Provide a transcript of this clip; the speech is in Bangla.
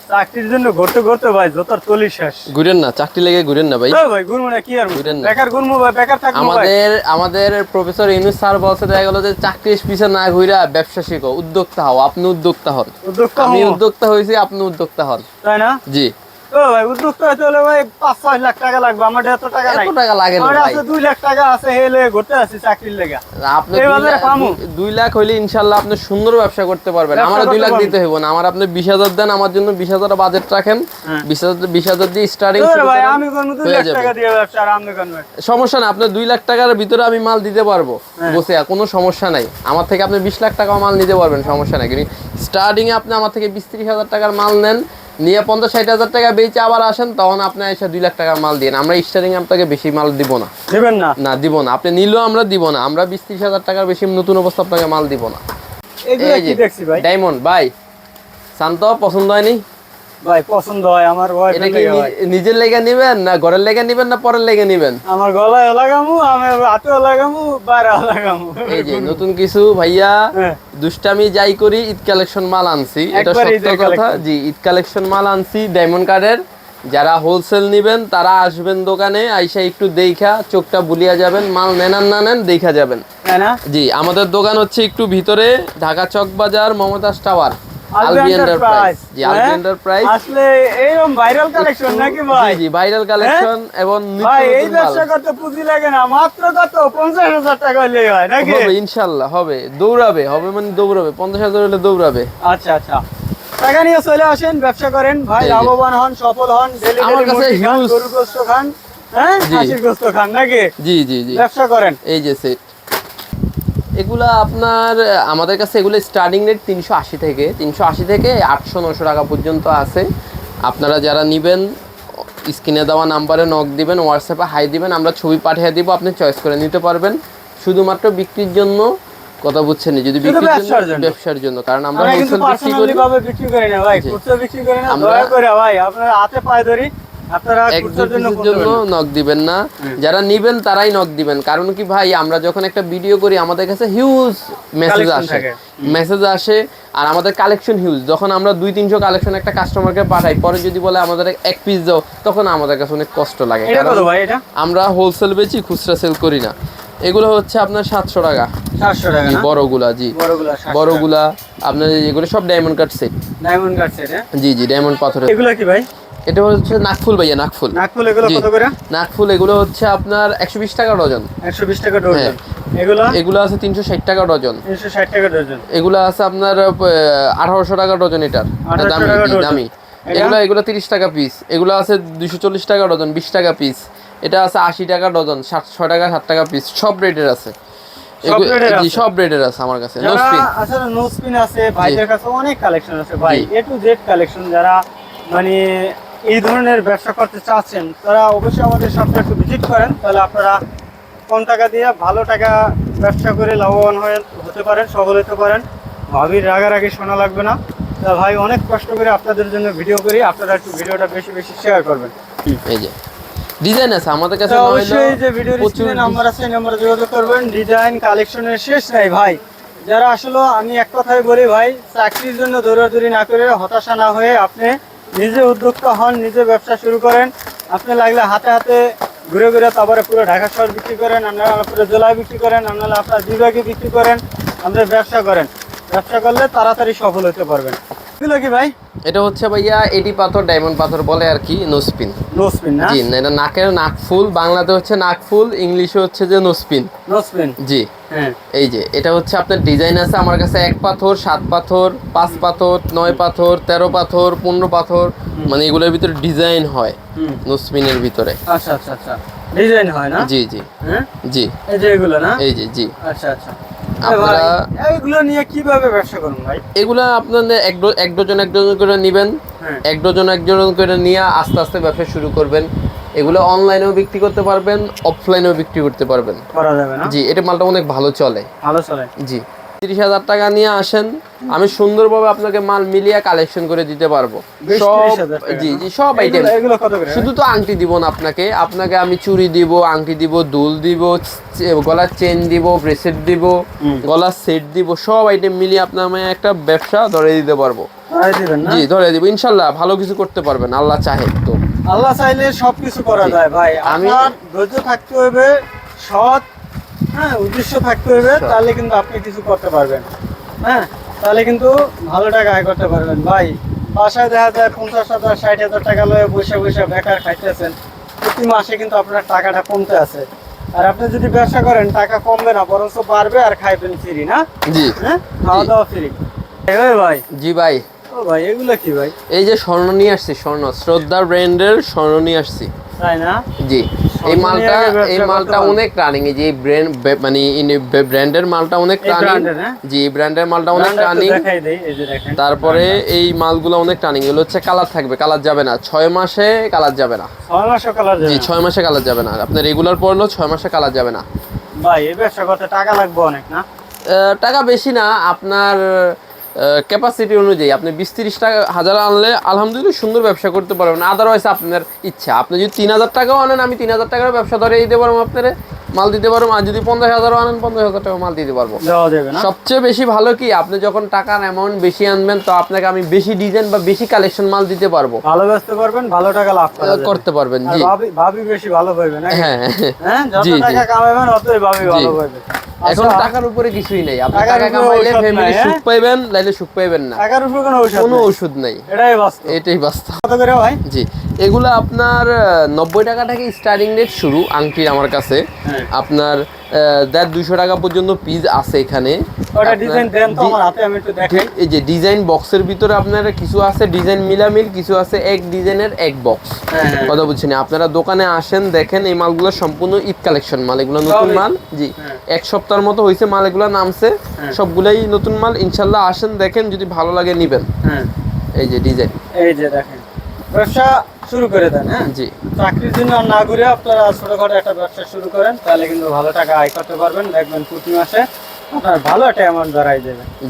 চাকরির জন্য ঘুরতে ঘুরতে ভাই যতর তলি শেষ। ঘুরেন না, চাকরি লেগে ঘুরেন না ভাই। ভাই ঘুরবো না কি আর ঘুরেন না। বেকার ঘুরবো ভাই, বেকার থাকবো ভাই। আমাদের প্রফেসর ইউনূস স্যার বলছে দেখা গেল যে চাকরির পিছে না ঘুরা ব্যবসা শিখো, উদ্যোক্তা হও। আপনি উদ্যোক্তা হন। আমি উদ্যোক্তা হয়েছি, আপনি উদ্যোক্তা হন, তাই না? জি। ভাই উদ্যোক্তা হতে হলে ভাই 5-6 লাখ টাকা লাগবে। আমার এত টাকা নাই। এত টাকা লাগে না ভাই। 2 লাখ টাকা আছে, হেলে ঘুরতে আসি চাকরির লেগে। আপনি 2 লাখ হইলে ইনশাআল্লাহ আপনি সুন্দর ব্যবসা করতে পারবেন। আমার 2 লাখ দিতে হইব না। আমার আপনি 20,000 দেন, আমার জন্য 20,000 বাজেট রাখেন। 20,000 দিয়ে স্টার্টিং শুরু ভাই। করেন। আমি কোন 2 লাখ টাকা দিয়ে ব্যবসা আরম্ভ করব। সমস্যা না, আপনি 2 লাখ টাকার ভিতরে আমি মাল দিতে পারবো বসে, কোনো সমস্যা নাই। আমার থেকে আপনি 20 লাখ টাকা মাল নিতে পারবেন, সমস্যা নাই। কিন্তু স্টার্টিং এ আপনি আমার থেকে 20-30,000 টাকার মাল নেন, নিয়ে 50-60,000 টাকা বেচে আবার আসেন, তখন আপনি এসে 2 লাখ টাকার মাল দিন। আমরা স্টার্টিং আপনাকে বেশি মাল দিব না। দিবেন না? না, দিব না। আপনি নিলেও আমরা দিব না। আমরা 20-30,000 টাকার বেশি নতুন অবস্থা আপনাকে মাল দিব না। এগুলা কি দেখছি ভাই? ডায়মন্ড ভাই, শান্ত পছন্দ হয়নি ভাই? পছন্দ হয় আমার। এটা কি নিজের লেগে নেবেন না ঘরের লেগে নেবেন না পরের লেগে নেবেন? আমার গলায় লাগামু, আমি হাতে লাগামু, বাইরে লাগামু। এই যে নতুন কিছু ভাইয়া দুষ্টামি যাই করি, ঈদ কালেকশন মাল আনছি, এটা সত্য কথা। জি, ঈদ কালেকশন মাল আনছি ডায়মন্ড কার্ডের। যারা হোলসেল নেবেন তারা আসবেন দোকানে, আইসা একটু দেখা চোখটা বুলিয়া যাবেন। মাল নেন আর না নেন দেখা যাবেন। জি, আমাদের দোকান হচ্ছে একটু ভিতরে, ঢাকা চক বাজার, মমতাজ টাওয়ার, আলবি এন্টারপ্রাইজ। জি, আলবি এন্টারপ্রাইজ। আসলে এইরকম ভাইরাল কালেকশন নাকি ভাই? জি, ভাইরাল কালেকশন এবং ভাই এই ব্যবসা করতে পুঁজি লাগে না, মাত্র কত 50,000 টাকা হলেই হয় নাকি? হবে ইনশাআল্লাহ, হবে। দৌড়াবে, হবে মানে দৌড়াবে। 50,000 হলে দৌড়াবে। আচ্ছা আচ্ছা, টাকা নিয়ে চলে আসেন, ব্যবসা করেন ভাই, লাভবান হন, সফল হন। আমার কাছে হিউজ গরুর গোশত খান, হ্যাঁ, খাসির গোশত খান নাকি? জি জি জি, ব্যবসা করেন। এই যে সেট এগুলা আপনার আমাদের কাছে এগুলো স্টার্টিং রেট 380 থেকে 800-900 টাকা পর্যন্ত আছে। আপনারা যারা নেবেন স্ক্রিনে দেওয়া নাম্বারে নক দিবেন, হোয়াটসঅ্যাপে হাই দিবেন, আমরা ছবি পাঠিয়ে দিব, আপনি চয়েস করে নিতে পারবেন। শুধুমাত্র বিক্রির জন্য কথা বুঝছেন, যদি ব্যবসার জন্য, কারণ আমরা হোলসেল বিক্রি করি না ভাই, খুচরা বিক্রি করি না। দয়া করে ভাই আপনারা হাতে পায়ে ধরি, আপনারা খুচরার জন্য নক দিবেন না। যারা নেবেন তারাই নক দিবেন। কারণ কি ভাই, আমরা যখন একটা ভিডিও করি আমাদের কাছে হিউজ মেসেজ আসে, আর আমাদের কালেকশন হিউজ। যখন আমরা 200-300 কালেকশন একটা কাস্টমারকে পাঠাই, পরে যদি বলে আমাদের এক পিস দাও, তখন আমাদের কাছে অনেক কষ্ট লাগে। আমরা হোলসেল বেচি, খুচরা সেল করি না। এগুলো হচ্ছে আপনার 700 টাকা। 700 টাকা বড়গুলা? জি, বড়গুলা আপনার এগুলো সব diamond cut set. Diamond cut set? জি জি, ডায়মন্ড পাথরের। এগুলো কি ভাই? এটা হচ্ছে নাকফুল ভাইয়া, নাকফুল। এগুলো কত করে? নাকফুল এগুলো হচ্ছে আপনার 120 টাকা ডজন। 120 টাকা ডজন। এগুলো আছে 360 টাকা ডজন। 360 টাকা ডজন। এগুলো আছে আপনার 1800 টাকা ডজন। এটার দামি। এগুলো 30 টাকা পিস। এগুলো আছে 240 টাকা ডজন, 20 টাকা পিস। এটা আছে 80 টাকা ডজন, 6 টাকা 7 টাকা পিস। সব রেটের আছে, সব রেটের আছে আমার কাছে। নো স্পিন আসলে নো স্পিন আছে ভাইদের কাছে, অনেক কালেকশন আছে ভাই, এ টু জেড কালেকশন। যারা মানে এই ধরনের ব্যবসা করতে চাচ্ছেন তারা অবশ্যই আমাদের শপটা একটু ভিজিট করেন, তাহলে আপনারা কম টাকা দিয়ে ভালো টাকা ব্যবসা করে লাভবান হতে পারেন, সফল হতে পারেন। ভাবির রাগারাগি শোনা লাগবে না। তা ভাই অনেক কষ্ট করে আপনাদের জন্য ভিডিও করি, আপনারা একটু ভিডিওটা বেশি বেশি শেয়ার করবেন। এই যে ডিজাইন আছে আমাদের কাছে, অবশ্যই যে ভিডিওর স্ক্রিনে নাম্বার আছে, নাম্বারে যোগাযোগ করবেন। ডিজাইন কালেকশনের শেষ নাই ভাই। যারা আসলে আমি এক কথাই বলি ভাই, চাকরির জন্য দৌড়াদৌড়ি না করে, হতাশা না হয়ে আপনি নিজে উদ্যোক্তা হন, নিজে ব্যবসা শুরু করেন। আপনি লাগলে হাতে হাতে ঘুরে ঘুরে তারপরে পুরো ঢাকা শহর বিক্রি করেন, আপনারা পুরো জেলায় বিক্রি করেন, আপনারা আপনার বিভাগে বিক্রি করেন, আপনার ব্যবসা করেন। ব্যবসা করলে তাড়াতাড়ি সফল হতে পারবেন। এগুলো কি ভাই? এটা হচ্ছে ভাইয়া এডি পাথর, ডায়মন্ড পাথর বলে আর কি। No spin. নো স্পিন না? জি, এটা নাকের নাকফুল, বাংলাতে হচ্ছে নাকফুল, ইংলিশে হচ্ছে যে নো স্পিন। নো স্পিন, জি। এই যে এটা হচ্ছে আপনার ডিজাইন আছে আমার কাছে 1 পাথর, 7 পাথর, 5 পাথর, 9 পাথর, 13 পাথর, 15 পাথর, মানে এগুলোর ভিতরে ডিজাইন হয় নো স্পিনের ভিতরে। আচ্ছা আচ্ছা আচ্ছা, ডিজাইন হয় না? জি জি জি, এই যে এগুলো না? এই যে জি। আচ্ছা আচ্ছা, আপনারা এগুলো নিয়ে কিভাবে ব্যবসা করুন ভাই? এগুলা আপনাদের এক ডজন করে নেবেন, এক ডজন করে নিয়ে আস্তে আস্তে ব্যবসা শুরু করবেন। এগুলো অনলাইনেও বিক্রি করতে পারবেন, অফলাইনেও বিক্রি করতে পারবেন, করা যাবে না? জি, এটা মালটা অনেক ভালো চলে। জি, 30,000 টাকা নিয়ে আসেন, আমি সুন্দরভাবে আপনাকে মাল মিলিয়ে কালেকশন করে দিতে পারবো সব। জি জি, সব আইটেম। শুধু তো আংটি দিব না আপনাকে, আমি চুড়ি দিব, আংটি দিব, দুল দিব, গলার চেন দিব, ব্রেসলেট দিব, গলার সেট দিব, সব আইটেম মিলিয়ে আপনার একটা ব্যবসা ধরে দিতে পারবো। ধরাই দিবেন না? জি ধরে দিব ইনশাল্লাহ, ভালো কিছু করতে পারবেন আল্লাহ চাহে তো। আল্লাহ চাইলে সবকিছু করা জি। যায় ভাই। আমি- আপনার ধৈর্য থাকতে হবে, সৎ উদ্দেশ্য থাকতে হবে, তাহলে কিন্তু আপনি কিছু করতে পারবেন। হ্যাঁ, তাহলে কিন্তু ভালো টাকা আয় করতে পারবেন ভাই। বাসায় দেখা যায় 50,000 60,000 টাকা লয়ে বসে বসে বেকার খাইতেছেন, প্রতি মাসে কিন্তু আপনার টাকাটা কমতে আছে। আর আপনি যদি ব্যবসা করেন টাকা কমবে না, বরঞ্চ বাড়বে, আর খাইবেন ফ্রি না? জি হ্যাঁ, খাওয়া দাওয়া ফ্রি। ভাই জি ভাই, ও ভাই এগুলো কি ভাই? এই যে স্বর্ণ নিয়ে আসছি, স্বর্ণ শ্রদ্ধা ব্র্যান্ডের স্বর্ণ নিয়ে আসছি। তাই না? জি এই স্বর্ণ মালটা, নিয়ে আগে ব্যবসা এই করতে মালটা পারবো। অনেক রানিং। এই যে এই মানে ব্র্যান্ডের মালটা অনেক এই রানিং। brand এর, হ্যাঁ? জি এই ব্র্যান্ডের মালটা অনেক ব্র্যান্ডটা একটু রানিং। দেখাই দেই, এই যে দেখেন। তারপরে এই মালগুলো অনেক রানিং। এগুলো হচ্ছে কালার থাকবে, কালার যাবে না 6 মাসে, কালার যাবে না। 6 মাসও কালার যাবে জি না? 6 মাসে কালার যাবে না। আপনি রেগুলার পড়লেও 6 মাসে কালার যাবে না। ভাই এই ব্যবসা করতে টাকা লাগবে অনেক না? টাকা বেশি না, আপনার ক্যাপাসিটি অনুযায়ী আপনি 20-30 টাকা হাজার আনলে আলহামদুলিল্লাহ সুন্দর ব্যবসা করতে পারবেন। আদারওয়াইজ আপনার ইচ্ছা, আপনি যদি 3,000 টাকাও আনেন, আমি 3,000 টাকার ব্যবসা ধরে দিতে পারবো, আপনার মাল দিতে পারবো। আর যদি 50,000 আনেন, 50,000 টাকা মাল দিতে পারবো। দেওয়া যাবে না? সবচেয়ে বেশি ভালো কি, আপনি যখন টাকার অ্যামাউন্ট বেশি আনবেন, তো আপনাকে আমি বেশি ডিজাইন বা বেশি কালেকশন মাল দিতে পারবো, ভালো বেচতে পারবেন, ভালো টাকা লাভ করা যাবে। করতে পারবেন। আর জি ভাবি বেশি ভালো পাইবে না? হ্যাঁ হ্যাঁ, যত জি, জি। টাকা কামাবেন অতই ভাবি ভালো পাইবে। এখন আচ্ছা, টাকার উপরে কিছুই নেই। আপনি টাকার টাকা উপরে কামাইলে ঔষধ ফ্যামিলি নাই, সুখ পাইবেন, নাইলে সুখ পাইবেন না। টাকার উপর কোনো ঔষধ কোনো নেই। ওষুধ নেই, এটাই বাস্তব। এটাই বাস্তব। কত করে ভাই? জি এগুলো আপনার 90 টাকা থেকে স্টার্টিং রেট শুরু আংটি আমার কাছে। হ্যাঁ। আপনার 150-200 টাকা পর্যন্ত পিস আছে এখানে। ওটা আপনার ডিজাইন দেন তো আমার হাতে, আমি একটু দেখাই। এই যে ডিজাইন বক্সের ভিতরে আপনার কিছু আছে ডিজাইন মিলামিল, কিছু আছে এক ডিজাইনের এক বক্স। হ্যাঁ, হ্যাঁ। কথা বুঝছেন? আপনারা দোকানে আসেন, দেখেন এই মালগুলো সম্পূর্ণ ঈদ কালেকশন মাল, এগুলো নতুন সবই। মাল। জি হ্যাঁ। এক সপ্তাহের মতো হয়েছে মাল, এগুলো নামছে, হ্যাঁ। সবগুলাই নতুন মাল। ইনশাল্লাহ আসেন, দেখেন, যদি ভালো লাগে নিবেন। হ্যাঁ, এই যে ডিজাইন। এই যে দেখেন, ব্যবসা শুরু করে দেন। হ্যাঁ, জি চাকরির জন্য আর না ঘুরে আপনারা ছোটখাটো একটা ব্যবসা শুরু করেন, তাহলে কিন্তু ভালো টাকা আয় করতে পারবেন। দেখবেন প্রতি মাসে আপনার ভালো একটা অ্যামাউন্ট দাঁড়াই যাবে।